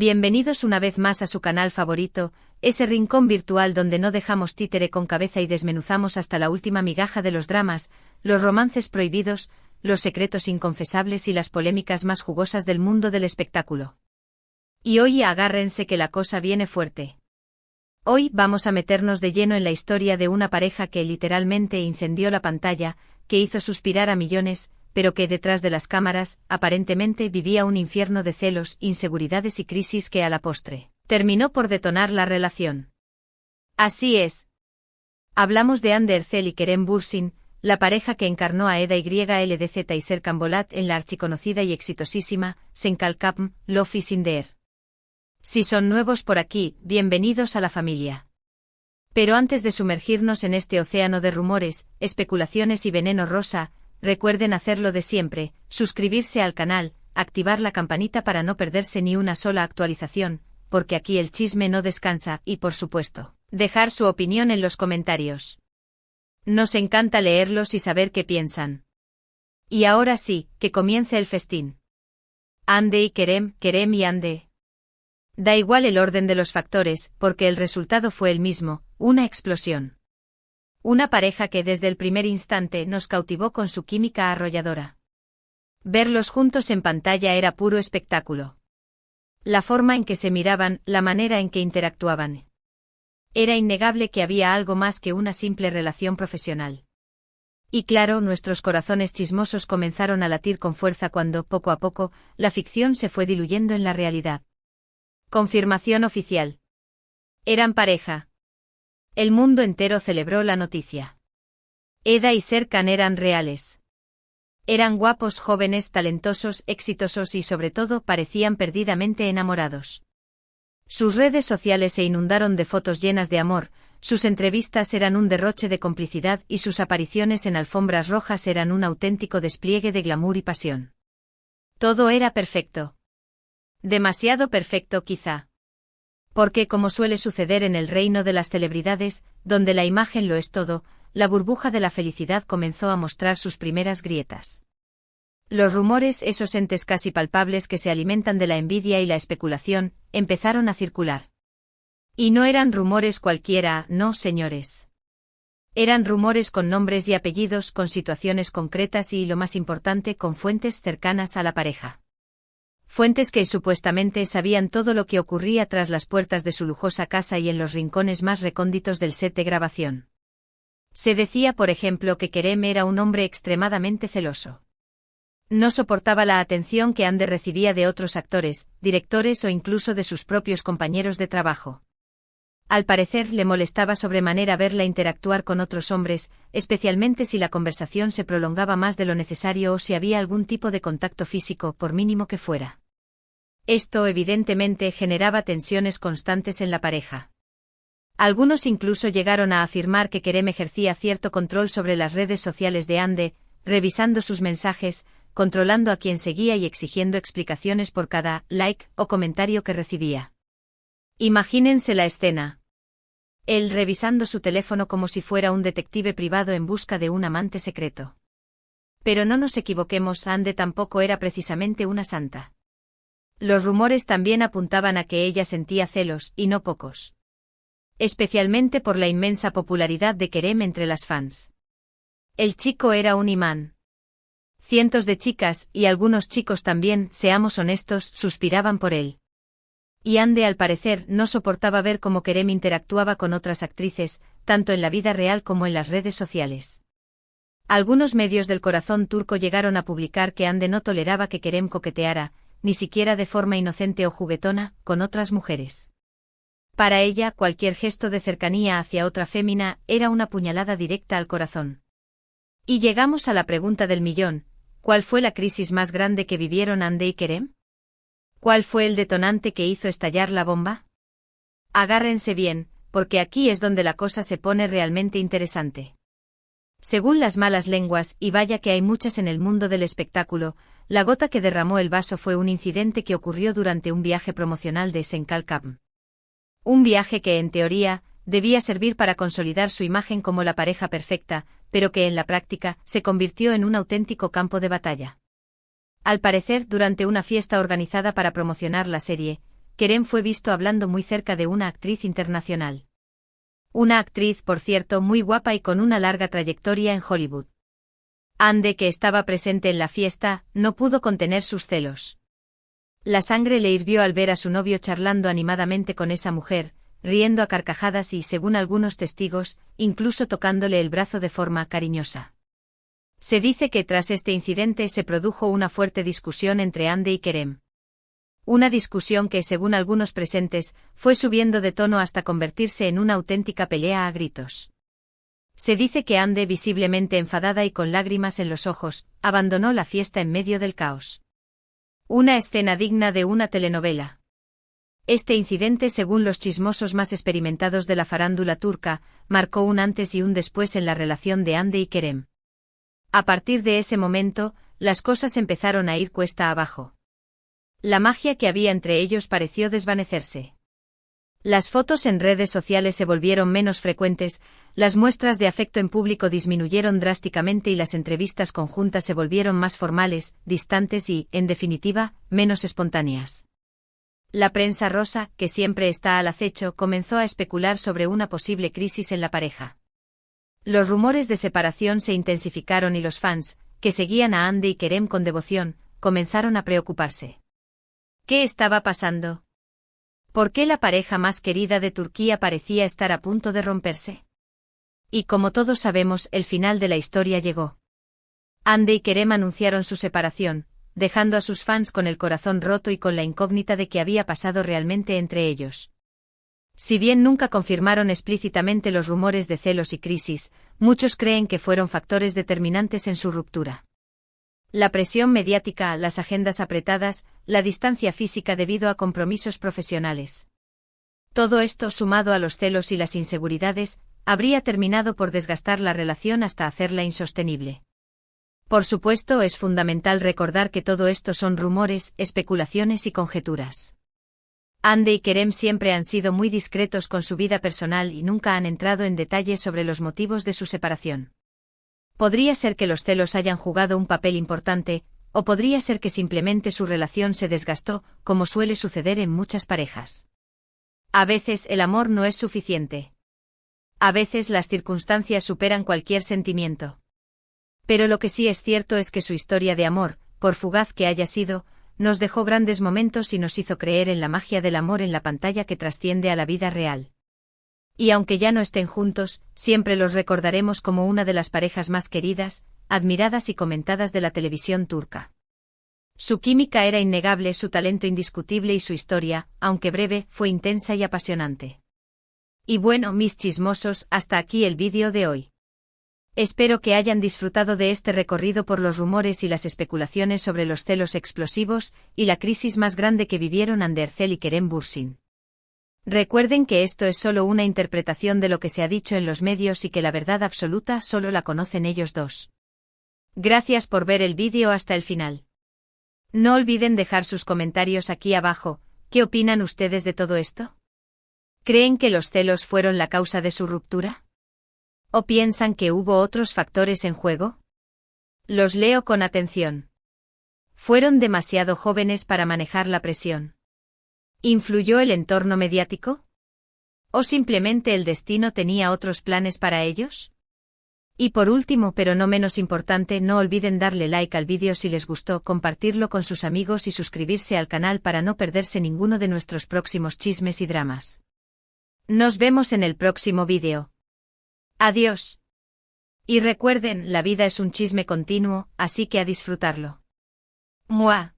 Bienvenidos una vez más a su canal favorito, ese rincón virtual donde no dejamos títere con cabeza y desmenuzamos hasta la última migaja de los dramas, los romances prohibidos, los secretos inconfesables y las polémicas más jugosas del mundo del espectáculo. Y hoy agárrense que la cosa viene fuerte. Hoy vamos a meternos de lleno en la historia de una pareja que literalmente incendió la pantalla, que hizo suspirar a millones, pero que detrás de las cámaras, aparentemente vivía un infierno de celos, inseguridades y crisis que a la postre terminó por detonar la relación. Así es. Hablamos de Hande Erçel y Kerem Bürsin, la pareja que encarnó a Eda YLDZ y Serkan Bolat en la archiconocida y exitosísima Senkalkapm, Love is in the Air. Si son nuevos por aquí, bienvenidos a la familia. Pero antes de sumergirnos en este océano de rumores, especulaciones y veneno rosa, recuerden hacerlo de siempre, suscribirse al canal, activar la campanita para no perderse ni una sola actualización, porque aquí el chisme no descansa y por supuesto, dejar su opinión en los comentarios. Nos encanta leerlos y saber qué piensan. Y ahora sí, que comience el festín. Hande y Kerem, Kerem y Hande. Da igual el orden de los factores, porque el resultado fue el mismo, una explosión. Una pareja que desde el primer instante nos cautivó con su química arrolladora. Verlos juntos en pantalla era puro espectáculo. La forma en que se miraban, la manera en que interactuaban. Era innegable que había algo más que una simple relación profesional. Y claro, nuestros corazones chismosos comenzaron a latir con fuerza cuando, poco a poco, la ficción se fue diluyendo en la realidad. Confirmación oficial. Eran pareja. El mundo entero celebró la noticia. Eda y Serkan eran reales. Eran guapos, jóvenes, talentosos, exitosos y sobre todo parecían perdidamente enamorados. Sus redes sociales se inundaron de fotos llenas de amor, sus entrevistas eran un derroche de complicidad y sus apariciones en alfombras rojas eran un auténtico despliegue de glamour y pasión. Todo era perfecto. Demasiado perfecto quizá. Porque como suele suceder en el reino de las celebridades, donde la imagen lo es todo, la burbuja de la felicidad comenzó a mostrar sus primeras grietas. Los rumores, esos entes casi palpables que se alimentan de la envidia y la especulación, empezaron a circular. Y no eran rumores cualquiera, no, señores. Eran rumores con nombres y apellidos, con situaciones concretas y, lo más importante, con fuentes cercanas a la pareja. Fuentes que supuestamente sabían todo lo que ocurría tras las puertas de su lujosa casa y en los rincones más recónditos del set de grabación. Se decía, por ejemplo, que Kerem era un hombre extremadamente celoso. No soportaba la atención que Hande recibía de otros actores, directores o incluso de sus propios compañeros de trabajo. Al parecer le molestaba sobremanera verla interactuar con otros hombres, especialmente si la conversación se prolongaba más de lo necesario o si había algún tipo de contacto físico, por mínimo que fuera. Esto evidentemente generaba tensiones constantes en la pareja. Algunos incluso llegaron a afirmar que Kerem ejercía cierto control sobre las redes sociales de Hande, revisando sus mensajes, controlando a quien seguía y exigiendo explicaciones por cada like o comentario que recibía. Imagínense la escena. Él revisando su teléfono como si fuera un detective privado en busca de un amante secreto. Pero no nos equivoquemos, Hande tampoco era precisamente una santa. Los rumores también apuntaban a que ella sentía celos, y no pocos. Especialmente por la inmensa popularidad de Kerem entre las fans. El chico era un imán. Cientos de chicas, y algunos chicos también, seamos honestos, suspiraban por él. Y Hande al parecer no soportaba ver cómo Kerem interactuaba con otras actrices, tanto en la vida real como en las redes sociales. Algunos medios del corazón turco llegaron a publicar que Hande no toleraba que Kerem coqueteara, ni siquiera de forma inocente o juguetona, con otras mujeres. Para ella, cualquier gesto de cercanía hacia otra fémina era una puñalada directa al corazón. Y llegamos a la pregunta del millón: ¿cuál fue la crisis más grande que vivieron Hande y Kerem? ¿Cuál fue el detonante que hizo estallar la bomba? Agárrense bien, porque aquí es donde la cosa se pone realmente interesante. Según las malas lenguas, y vaya que hay muchas en el mundo del espectáculo, la gota que derramó el vaso fue un incidente que ocurrió durante un viaje promocional de Senkalkapm. Un viaje que, en teoría, debía servir para consolidar su imagen como la pareja perfecta, pero que en la práctica se convirtió en un auténtico campo de batalla. Al parecer, durante una fiesta organizada para promocionar la serie, Kerem fue visto hablando muy cerca de una actriz internacional. Una actriz, por cierto, muy guapa y con una larga trayectoria en Hollywood. Ande, que estaba presente en la fiesta, no pudo contener sus celos. La sangre le hirvió al ver a su novio charlando animadamente con esa mujer, riendo a carcajadas y, según algunos testigos, incluso tocándole el brazo de forma cariñosa. Se dice que tras este incidente se produjo una fuerte discusión entre Ande y Kerem. Una discusión que, según algunos presentes, fue subiendo de tono hasta convertirse en una auténtica pelea a gritos. Se dice que Ande, visiblemente enfadada y con lágrimas en los ojos, abandonó la fiesta en medio del caos. Una escena digna de una telenovela. Este incidente, según los chismosos más experimentados de la farándula turca, marcó un antes y un después en la relación de Ande y Kerem. A partir de ese momento, las cosas empezaron a ir cuesta abajo. La magia que había entre ellos pareció desvanecerse. Las fotos en redes sociales se volvieron menos frecuentes, las muestras de afecto en público disminuyeron drásticamente y las entrevistas conjuntas se volvieron más formales, distantes y, en definitiva, menos espontáneas. La prensa rosa, que siempre está al acecho, comenzó a especular sobre una posible crisis en la pareja. Los rumores de separación se intensificaron y los fans, que seguían a Ande y Kerem con devoción, comenzaron a preocuparse. ¿Qué estaba pasando? ¿Por qué la pareja más querida de Turquía parecía estar a punto de romperse? Y como todos sabemos, el final de la historia llegó. Ande y Kerem anunciaron su separación, dejando a sus fans con el corazón roto y con la incógnita de qué había pasado realmente entre ellos. Si bien nunca confirmaron explícitamente los rumores de celos y crisis, muchos creen que fueron factores determinantes en su ruptura. La presión mediática, las agendas apretadas, la distancia física debido a compromisos profesionales. Todo esto, sumado a los celos y las inseguridades, habría terminado por desgastar la relación hasta hacerla insostenible. Por supuesto, es fundamental recordar que todo esto son rumores, especulaciones y conjeturas. Ande y Kerem siempre han sido muy discretos con su vida personal y nunca han entrado en detalles sobre los motivos de su separación. Podría ser que los celos hayan jugado un papel importante, o podría ser que simplemente su relación se desgastó, como suele suceder en muchas parejas. A veces el amor no es suficiente. A veces las circunstancias superan cualquier sentimiento. Pero lo que sí es cierto es que su historia de amor, por fugaz que haya sido, nos dejó grandes momentos y nos hizo creer en la magia del amor en la pantalla que trasciende a la vida real. Y aunque ya no estén juntos, siempre los recordaremos como una de las parejas más queridas, admiradas y comentadas de la televisión turca. Su química era innegable, su talento indiscutible y su historia, aunque breve, fue intensa y apasionante. Y bueno, mis chismosos, hasta aquí el vídeo de hoy. Espero que hayan disfrutado de este recorrido por los rumores y las especulaciones sobre los celos explosivos y la crisis más grande que vivieron Hande Erçel y Kerem Bürsin. Recuerden que esto es solo una interpretación de lo que se ha dicho en los medios y que la verdad absoluta solo la conocen ellos dos. Gracias por ver el vídeo hasta el final. No olviden dejar sus comentarios aquí abajo. ¿Qué opinan ustedes de todo esto? ¿Creen que los celos fueron la causa de su ruptura? ¿O piensan que hubo otros factores en juego? Los leo con atención. ¿Fueron demasiado jóvenes para manejar la presión? ¿Influyó el entorno mediático? ¿O simplemente el destino tenía otros planes para ellos? Y por último, pero no menos importante, no olviden darle like al vídeo si les gustó, compartirlo con sus amigos y suscribirse al canal para no perderse ninguno de nuestros próximos chismes y dramas. Nos vemos en el próximo vídeo. Adiós. Y recuerden, la vida es un chisme continuo, así que a disfrutarlo. ¡Mua!